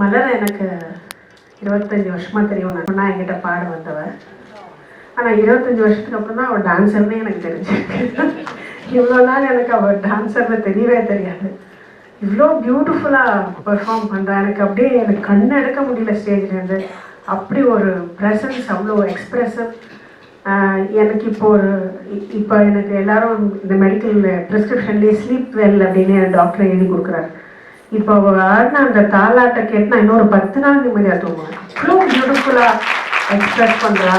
மலர் எனக்கு 25 வருஷமா தெரியும். நான் என்கிட்ட பாட வந்தவன். ஆனால் 25 வருஷத்துக்கு அப்புறம் தான் அவள் டான்ஸர்னே எனக்கு தெரிஞ்சிருக்கு. இவ்வளோ நாள் எனக்கு அவள் டான்ஸர்னு தெரியவே தெரியாது. இவ்வளோ பியூட்டிஃபுல்லாக பெர்ஃபார்ம் பண்ணுறா. எனக்கு அப்படியே எனக்கு கண்ணை எடுக்க முடியல ஸ்டேஜ்லேருந்து. அப்படி ஒரு ப்ரெசன்ஸ், அவ்வளோ எக்ஸ்ப்ரெசிவ். எனக்கு இப்போ எனக்கு எல்லாரும் இந்த மெடிக்கல் ப்ரிஸ்கிரிப்ஷன்லேயே ஸ்லீப் வெல் அப்படின்னு டாக்டர் எழுதி கொடுக்குறாரு. இப்போ அவள் ஆடின அந்த தாலாட்டை கேட்டுனா இன்னொரு 10 நாள் நிம்மதியாக தூங்குவேன். அவ்வளோ பியூட்டிஃபுல்லாக எக்ஸ்ப்ரெஸ் பண்ணுறா,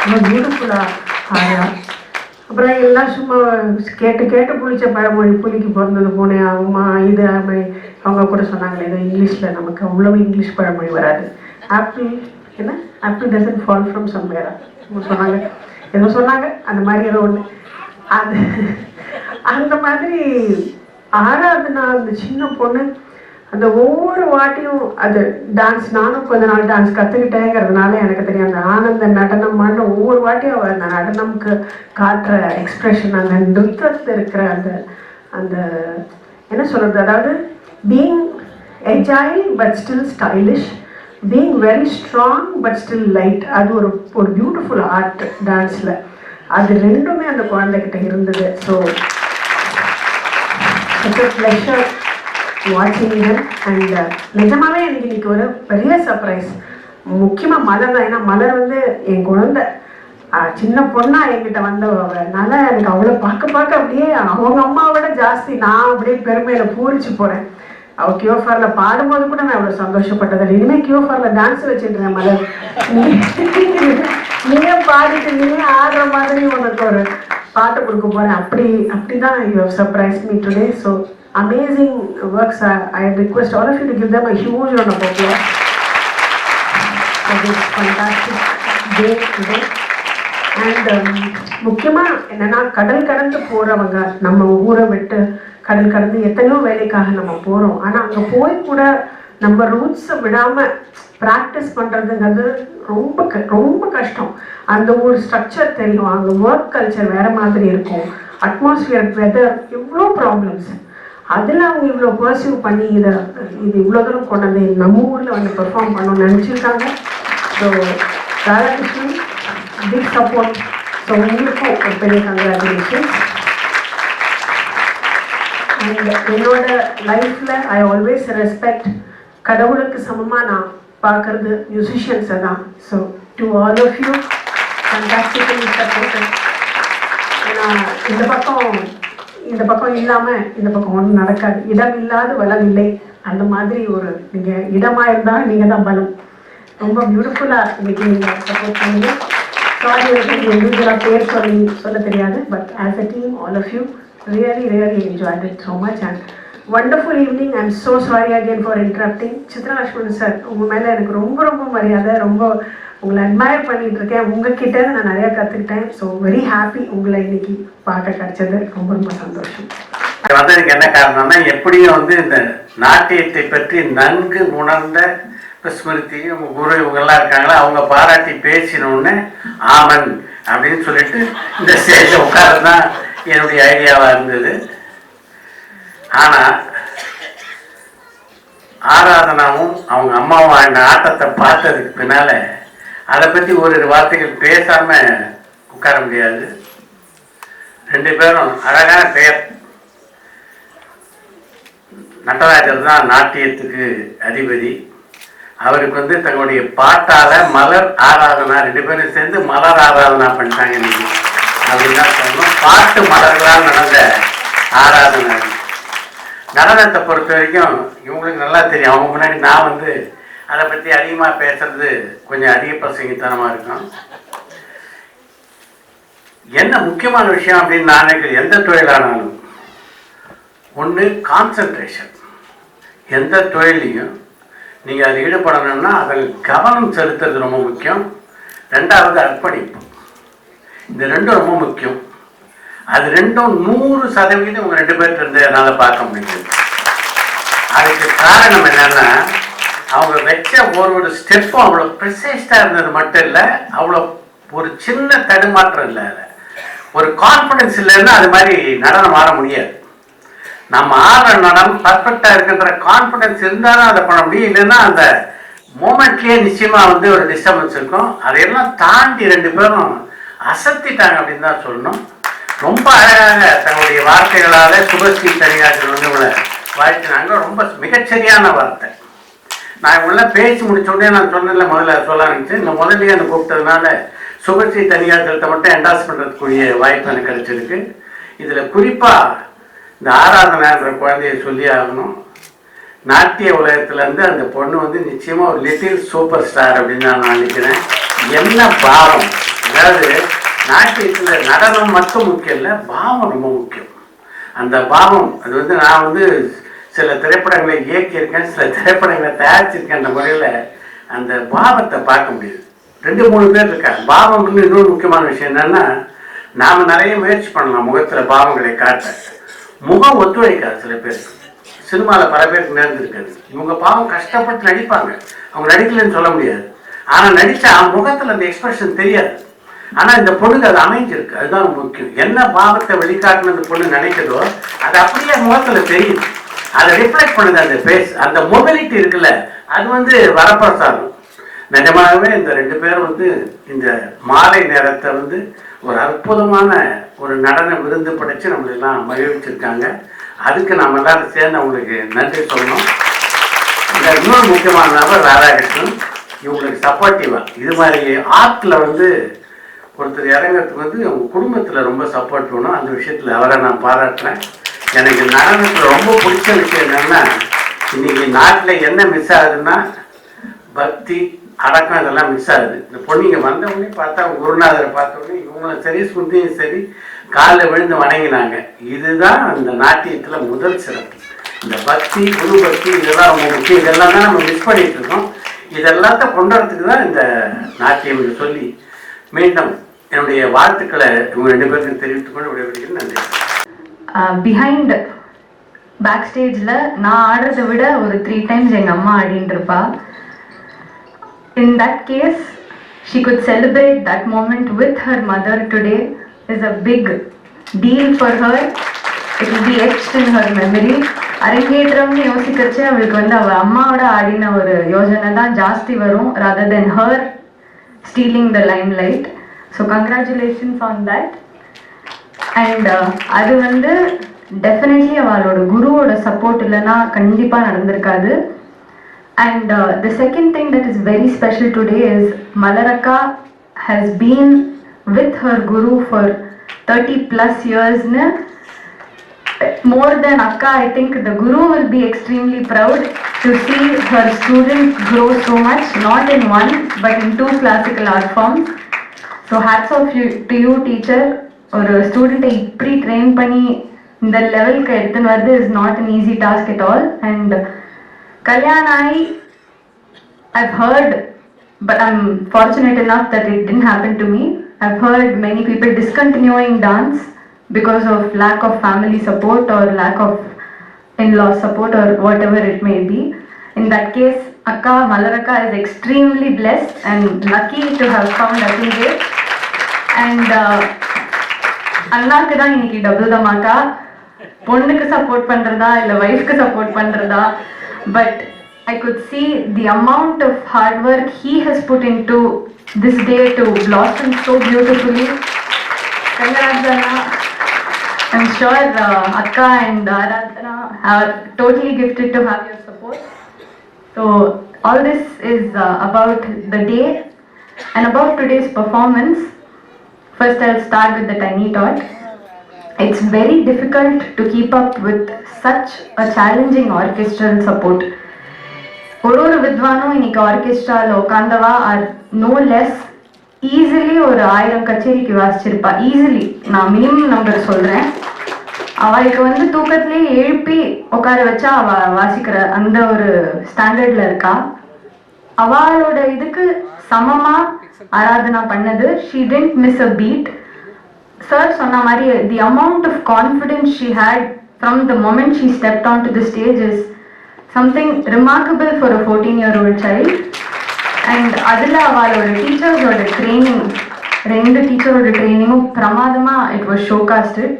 அவ்வளோ பியூட்டிஃபுல்லாக ஆடுறா. அப்புறம் எல்லாம் சும்மா கேட்டு கேட்டு புளிச்ச பழமொழி, புளிக்கு பிறந்தது போனே ஆகுமா இது அவங்க கூட சொன்னாங்களே ஏதோ இங்கிலீஷில். நமக்கு அவ்வளோ இங்கிலீஷ் பழமொழி வராது. ஆப்பிள் என்ன, apple doesn't fall from somewhere சொன்னாங்க, ஏதோ சொன்னாங்க. அந்த மாதிரி ஏதோ ஒன்று அது அந்த மாதிரி ஆறாவதுனா அந்த சின்ன பொண்ணு அந்த ஒவ்வொரு வாட்டியும் அது டான்ஸ், நானும் கொஞ்ச நாள் டான்ஸ் கற்றுக்கிட்டேங்கிறதுனால எனக்கு தெரியும். அந்த ஆனந்த நடனம் ஆடின ஒவ்வொரு வாட்டியும் அவள் அந்த நடனம்க்கு காட்டுற எக்ஸ்ப்ரெஷன், அந்த நிறுத்தத்தில் இருக்கிற அந்த அந்த என்ன சொல்கிறது, அதாவது being agile but still stylish, being very strong but still light. அது ஒரு ஒரு பியூட்டிஃபுல் ஆர்ட் டான்ஸில். அது ரெண்டுமே அந்த குழந்தைகிட்ட இருந்தது. So it's a pleasure watching her. And நிஜமாவே எனக்கு இன்னைக்கு ஒரு பெரிய சர்ப்ரைஸ். முக்கியமாக மலர் தான். ஏன்னா மலர் வந்து என் குழந்தை, சின்ன பொண்ணா என்கிட்ட வந்தவனால எனக்கு அவ்வளோ பார்க்க அப்படியே அவங்க அம்மாவோட ஜாஸ்தி நான் அப்படியே பெருமையில் பூரிச்சு போகிறேன். அவள் கியோஃபாரில் பாடும்போது கூட நான் அவ்வளோ சந்தோஷப்பட்டதில்லை. இனிமேல் கியோஃபாரில் டான்ஸ் வச்சுருந்தேன். மலர், நீயே பாடிட்டு நீயே ஆடுற மாதிரி உனக்கு ஒரு பாட்டு கொடுக்க போகிறேன். அப்படிதான் you have surprised me today. So amazing works. I request all of you to give them a huge round of applause for this fantastic day today. And முக்கியமாக என்னென்னா, கடல் கடந்து போகிறவங்க, நம்ம ஊரை விட்டு கடல் கடந்து எத்தனையோ வேலைக்காக நம்ம போகிறோம். ஆனால் அங்கே போய் கூட நம்ம ரூட்ஸை விடாமல் ப்ராக்டிஸ் பண்ணுறதுங்கிறது ரொம்ப கஷ்டம். அந்த ஒரு ஸ்ட்ரக்சர் தெரியும், அங்கே ஒர்க் கல்ச்சர் வேறு மாதிரி இருக்கும், அட்மாஸ்பியர், வெதர், இவ்வளோ ப்ராப்ளம்ஸ். அதில் அவங்க இவ்வளோ பர்சியூ பண்ணி இது இவ்வளோ தூரம் கொண்டு வந்து நம்ம ஊரில் வந்து பெர்ஃபார்ம் பண்ணணும்னு நினச்சிருக்காங்க. So Radhakrishnan, big support. So உங்களுக்கும் ஒரு பெரிய கங்க்ராச்சுலேஷன்ஸ். அண்ட் என்னோட லைஃப்பில் ஐ ஆல்வேஸ் ரெஸ்பெக்ட், கடவுளுக்கு சமமாக நான் பார்க்குறது மியூசிஷியன்ஸை தான். So to all of you, fantastically supported. ஏன்னா இந்த பக்கம் இல்லாமல் இந்த பக்கம் ஒன்றும் நடக்காது. இடம் இல்லாத வளம் இல்லை. அந்த மாதிரி ஒரு நீங்கள் இடமாக இருந்தால் நீங்கள் தான் பலம். ரொம்ப பியூட்டிஃபுல்லாக இன்னைக்கு நீங்கள் சப்போர்ட் பண்ணுங்க. சாரி, எனக்கு இண்டிவிஜுவலாக பேர் சொல்ல தெரியாது. But as a team, all of you really enjoyed it so much and wonderful evening. I'm so sorry again for interrupting. Chitra Lakshmanan sir, உங்கள் மேலே எனக்கு ரொம்ப மரியாதை. ரொம்ப உங்களை அட்மையர் பண்ணிட்டு இருக்கேன். உங்ககிட்ட நான் நிறையா கற்றுக்கிட்டேன். ஸோ வெரி ஹாப்பி உங்களை இன்னைக்கு பார்க்க கிடைச்சது. ரொம்ப சந்தோஷம். வந்ததுக்கு என்ன காரணம்னா, எப்படியும் வந்து இந்த நாட்டியத்தை பற்றி நன்கு உணர்ந்த ஸ்மிருதி, உங்க குரு, இவங்கெல்லாம் இருக்காங்களா, அவங்க பாராட்டி பேசினோடனே ஆமன் அப்படின்னு சொல்லிட்டு இந்த ஸ்டேஜில் உட்காரதான் என்னுடைய ஐடியாவாக இருந்தது. ஆனால் ஆராதனாவும் அவங்க அம்மாவும் அந்த ஆட்டத்தை பார்த்ததுக்கு பின்னால் அதை பற்றி ஒரு வார்த்தைகள் பேசாமல் உட்கார முடியாது. 2 பேரும் அழகான பெயர். நடராஜர் தான் நாட்டியத்துக்கு அதிபதி. அவருக்கு வந்து தங்களுடைய பாட்டால் மலர் ஆராதனா 2 பேரும் சேர்ந்து மலர் ஆராதனா பண்ணிட்டாங்க இன்னைக்கு அப்படின்னு தான் சொல்லணும். பாட்டு மலர்களால் நடந்த ஆராதனை. நடனத்தை பொறுத்த வரைக்கும் இவங்களுக்கு நல்லா தெரியும். அவங்க முன்னாடி நான் வந்து அதை பற்றி அதிகமாக பேசுறது கொஞ்சம் அதிக பிரசங்கித்தனமாக இருக்கும். என்ன முக்கியமான விஷயம் அப்படின்னு நான் நினைக்கிறேன், எந்த தொழிலானாலும் ஒன்று கான்சன்ட்ரேஷன். எந்த தொழிலையும் நீங்கள் அதில் ஈடுபடணும்னா அதில் கவனம் செலுத்துறது ரொம்ப முக்கியம். 2வது அர்ப்பணிப்பு. இந்த 2 ரொம்ப முக்கியம். அது 2ம் 100% உங்கள் 2 பேர்கிட்ட இருந்து என்னால் பார்க்க முடியுது. அதுக்கு காரணம் என்னன்னா, அவங்க வச்ச ஒரு ஸ்டெப்பும் அவ்வளோ ப்ரிசைஸ்டாக இருந்தது மட்டும் இல்லை, அவ்வளோ ஒரு சின்ன தடுமாற்றம் இல்லை. ஒரு கான்ஃபிடென்ஸ் இல்லைன்னா அது மாதிரி நடனம் ஆட முடியாது. நம்ம ஆடுற நடனம் பர்ஃபெக்டாக இருக்குன்ற கான்ஃபிடன்ஸ் இருந்தால் தான் அதை பண்ண முடியும். இல்லைன்னா அந்த மூமெண்ட்லேயே நிச்சயமாக வந்து ஒரு டிஸ்டர்பன்ஸ் இருக்கும். அதையெல்லாம் தாண்டி ரெண்டு பேரும் அசத்திட்டாங்க அப்படின்னு தான் சொல்லணும். ரொம்ப அழகாக தன்னுடைய வார்த்தைகளால் சுபஸ்ரீ தனியார்கள் வந்து உங்களை வாழ்த்தினாங்க. ரொம்ப மிகச்சரியான வார்த்தை. நான் உள்ள பேசி முடிச்சோடனே நான் சொன்னதில்ல, முதல்ல சொல்ல ஆரம்பிச்சு இந்த முதல்லையே அந்த கூப்பிட்டதுனால சுபஸ்ரீ தனியார்கள்ட்ட மட்டும் என்டாஸ் பண்ணுறதுக்குரிய வாய்ப்பு எனக்கு கிடைச்சிருக்கு. இதில் குறிப்பாக இந்த ஆராதனான்ற குழந்தைய சொல்லி ஆகணும். நாட்டிய உலகத்துலேருந்து அந்த பொண்ணு வந்து நிச்சயமாக ஒரு லிட்டில் சூப்பர் ஸ்டார் அப்படின்னு நான் நினைக்கிறேன். என்ன பாவம், அதாவது நாட்டியத்தில் நடனம் மட்டும் முக்கியம் இல்லை, பாவம் ரொம்ப முக்கியம். அந்த பாவம் அது வந்து நான் வந்து சில திரைப்படங்களை இயக்கியிருக்கேன், சில திரைப்படங்களை தயாரிச்சிருக்கேன். அந்த முறையில் அந்த பாவத்தை பார்க்க முடியுது. 2-3 பேர் இருக்காங்க. பாவம் வந்து இன்னொரு முக்கியமான விஷயம் என்னென்னா, நாம் நிறைய முயற்சி பண்ணலாம் முகத்தில் பாவங்களை காட்ட. முகம் ஒத்துழைக்காது. சில பேர் சினிமாவில் பல பேருக்கு நேர்ந்துருக்காது. இவங்க பாவம் கஷ்டப்பட்டு நடிப்பாங்க, அவங்க நடிக்கலன்னு சொல்ல முடியாது. ஆனால் நடித்தா முகத்தில் அந்த எக்ஸ்பிரஷன் தெரியாது. ஆனால் இந்த பொண்ணுக்கு அது அமைஞ்சிருக்கு. அதுதான் முக்கியம். என்ன பாவத்தை வெளிக்காட்டுன்னு அந்த பொண்ணு நினைக்கிறதோ அது அப்படியே முகத்தில் தெரியுது. அதை ரிஃப்ளெக்ட் பண்ணுது அந்த ஃபேஸ். அந்த மொபிலிட்டி இருக்குல்ல, அது வந்து வரப்பிரசாதம். நிஜமாகவே இந்த 2 பேரும் வந்து இந்த மாலை நேரத்தை வந்து ஒரு அற்புதமான ஒரு நடன விருந்து படைச்சு நம்மளெல்லாம் மகிழ்ச்சிருக்காங்க. அதுக்கு நம்ம எல்லாரும் சேர்ந்து அவங்களுக்கு நன்றி சொல்லணும். இந்த இன்னொரு முக்கியமான நபர் ராதாகிருஷ்ணன். இவங்களுக்கு சப்போர்ட்டிவாக இது மாதிரி ஆர்ட்டில் வந்து ஒருத்தர் இறங்கிறதுக்கு வந்து அவங்க குடும்பத்தில் ரொம்ப சப்போர்ட் பண்ணணும். அந்த விஷயத்தில் அவரை நான் பாராட்டுறேன். எனக்கு நடனத்தில் ரொம்ப பிடிச்ச விஷயம் என்னென்னா, இன்றைக்கி நாட்டில் என்ன மிஸ் ஆகுதுன்னா பக்தி அடக்கம் இதெல்லாம் மிஸ் ஆகுது. இந்த பொண்ணுங்க வந்தவொடனே பார்த்தா குருநாதரை பார்த்தோடனே இவங்களும் சரி சுந்தியும் சரி காலில் விழுந்து வணங்கினாங்க. இதுதான் அந்த நாட்டியத்தில் முதல் சிறப்பு. இந்த பக்தி குரு பக்தி இதெல்லாம் ரொம்ப முக்கியம். இதெல்லாம் தான் நம்ம மிஸ் பண்ணிகிட்டு இருக்கோம். இதெல்லாத்த கொண்டு வரத்துக்கு தான் இந்த நாட்டியம் சொல்லி மீண்டும் என்னுடைய வாழ்த்துக்களை இவங்க 2 பேருக்கு தெரிவித்துக்கொண்டு விடைபெறுகிறேன். நன்றி. பிஹைண்ட் பேக் ஸ்டேஜில் நான் ஆடுறதை விட ஒரு 3 times எங்கள் அம்மா ஆடின்னு இருப்பா. In that case, she could celebrate that moment with her mother today is a big deal for her. It will be etched in her memory. அரங்கேற்றம்னு யோசிக்கிறச்சு அவளுக்கு வந்து அவள் அம்மாவோட ஆடின ஒரு யோஜனை தான் ஜாஸ்தி வரும் rather than her stealing the limelight. So congratulations on that. And அது வந்து டெஃபினெட்லி அவளோட குருவோட சப்போர்ட் இல்லைன்னா கண்டிப்பாக நடந்திருக்காது. And the second thing that is very special today is Malaraka has been with her guru for 30+ years. More than Akka, I think the guru will be extremely proud to see her student grow so much, not in one but in 2 classical art forms. So hats off to you teacher. ஒரு ஸ்டூடெண்ட்டை இப்படி train பண்ணி இந்த லெவலுக்கு எடுத்துன்னு வருது is not an easy task at all. And Kalyanai, I've heard, but I'm fortunate enough that it didn't happen to me. I've heard many people discontinuing dance because of lack of family support or lack of in-law support or whatever it may be. In that case, Akka Malaraka is extremely blessed and lucky to have found Akinjay. And அண்ணாக்கு தான் இன்னைக்கு double dhamaka. பொண்ணுக்கு support பண்ணுறதா இல்லை ஒய்ஃப்க்கு support பண்ணுறதா, but I could see the amount of hard work he has put into this day to blossom so beautifully. Congrats Anna. I'm sure Akka and Aradhana are totally gifted to have your support. So all this is about the day and about today's performance. First I'll start with the tiny tot. It's very difficult to keep up with such a challenging orchestral support. ஒரு வித்வானும் இன்னைக்கு ஆர்கெஸ்ட்ராவில் உட்காந்தவா R no less easily ஒரு 1000 கச்சேரிக்கு வாசிச்சிருப்பா. Easily, நான் minimum number சொல்கிறேன். அவளுக்கு வந்து தூக்கத்திலேயே எழுப்பி உட்கார வச்சா அவள் வாசிக்கிற அந்த ஒரு ஸ்டாண்டர்டில் இருக்கா. அவளோட இதுக்கு சமமாக ஆராதனா பண்ணது. She didn't miss a beat. Sir சொன்ன மாதிரி the amount of confidence she had from the moment she stepped onto the stage is something remarkable for a 14-year-old child. And அதில் அவளோட டீச்சர்ஸோட ட்ரைனிங், 2 டீச்சரோட ட்ரைனிங்கும் பிரமாதமாக it was showcasted.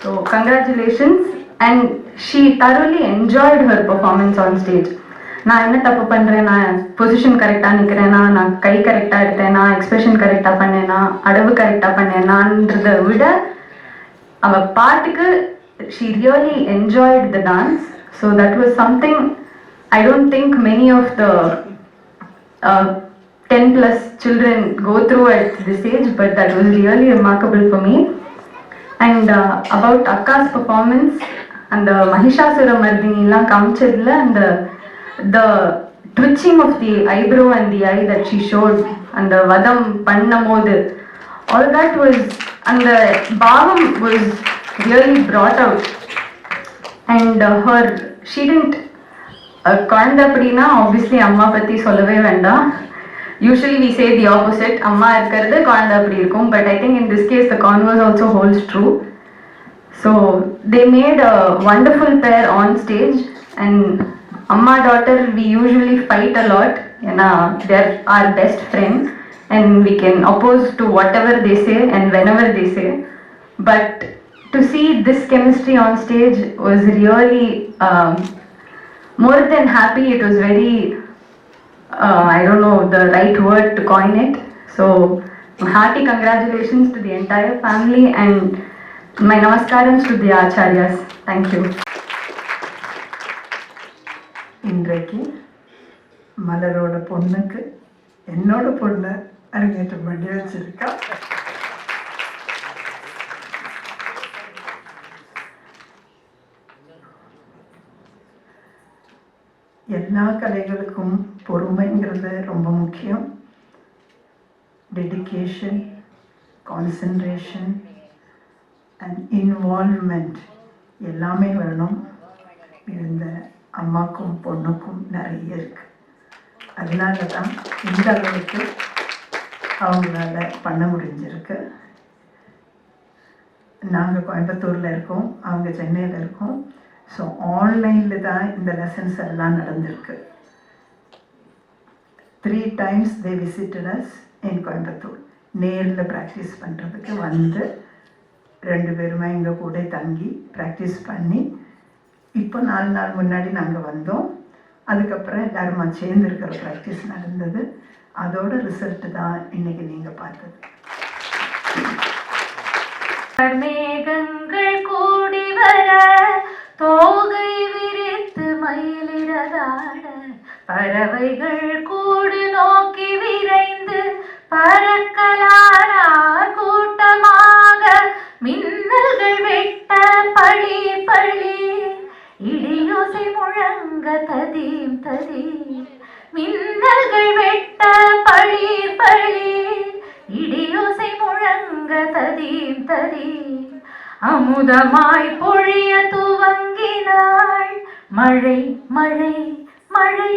So congratulations. And she thoroughly enjoyed her performance on stage. நான் என்ன தப்பு பண்ணுறேன், நான் position கரெக்டாக நிற்கிறேன்னா, நான் கை கரெக்டாக எடுத்தேனா, எக்ஸ்பிரஷன் கரெக்டாக பண்ணேனா, அடவு கரெக்டாக பண்ணேனான்றதை விட அவள் பாட்டுக்கு she really enjoyed the dance. So that was something I don't think many of the 10 plus children go through at this age, but that was really remarkable for me. And about Akka's performance and the Mahishasura Mardini la kamchadla and the twitching of the eyebrow and the eye that she showed and the vadam pannamodu, all that was, and the bhavam was really brought out. And she didn't குழந்தை அப்படின்னா obviously அம்மா பற்றி சொல்லவே வேண்டாம். Usually we say the opposite, அம்மா இருக்கிறது குழந்தை அப்படி இருக்கும், but I think in this case the converse also holds true. So they made a wonderful pair on stage, and amma daughter we usually fight a lot, they're our best friend and we can oppose to whatever they say and whenever they say, but to see this chemistry on stage was really more than happy. It was very I don't know the right word to coin it. So hearty congratulations to the entire family and my namaskarams to the acharyas. Thank you. இன்றைக்கு மலரோட பொண்ணுக்கு என்னோட பொண்ணு அரங்கேற்றம் பண்ணி வச்சிருக்கா. எல்லா கலைகளுக்கும் பொறுமைங்கிறது ரொம்ப முக்கியம். டெடிகேஷன், கான்சன்ட்ரேஷன் அண்ட் இன்வால்வ்மெண்ட் எல்லாமே வேணும். இந்த அம்மாக்கும் பொண்ணுக்கும் நிறைய இருக்கு. அதனால தான் இந்த அளவுக்கு அவங்களால பண்ண முடிஞ்சிருக்கு. நாங்கள் கோயம்புத்தூரில் இருக்கோம், அவங்க சென்னையில் இருக்கோம். ஸோ ஆன்லைனில் தான் இந்த லெசன்ஸ் எல்லாம் நடந்திருக்கு. 3 times they visited us in Coimbatore. நேரில் ப்ராக்டிஸ் பண்ணுறதுக்கு வந்து 2 பேருமே எங்கள் கூட தங்கி ப்ராக்டிஸ் பண்ணி இப்போ 4 நாள் முன்னாடி நாங்கள் வந்தோம். அதுக்கப்புறம் எல்லாருமா சேர்ந்து இருக்கிற ப்ராக்டிஸ் நடந்தது. அதோட ரிசல்ட்டு தான் இன்னைக்கு நீங்கள் பார்த்தது. மேகங்கள் கூடி வர தோகை விரித்து மயிலிறதாட பறவைகள் கூடு நோக்கி விரைந்து பறக்கலானார் கூட்டமாக மின்னல்கள் வெட்ட பழி பழி இடியோசை முழங்க ததீம் ததீம் மின்னல்கள் வெட்ட பழி பழி இடியோசை முழங்க ததீம் ததீம் அமுதமாய் பொழிய துவங்கினாள் மழை மழை மழை.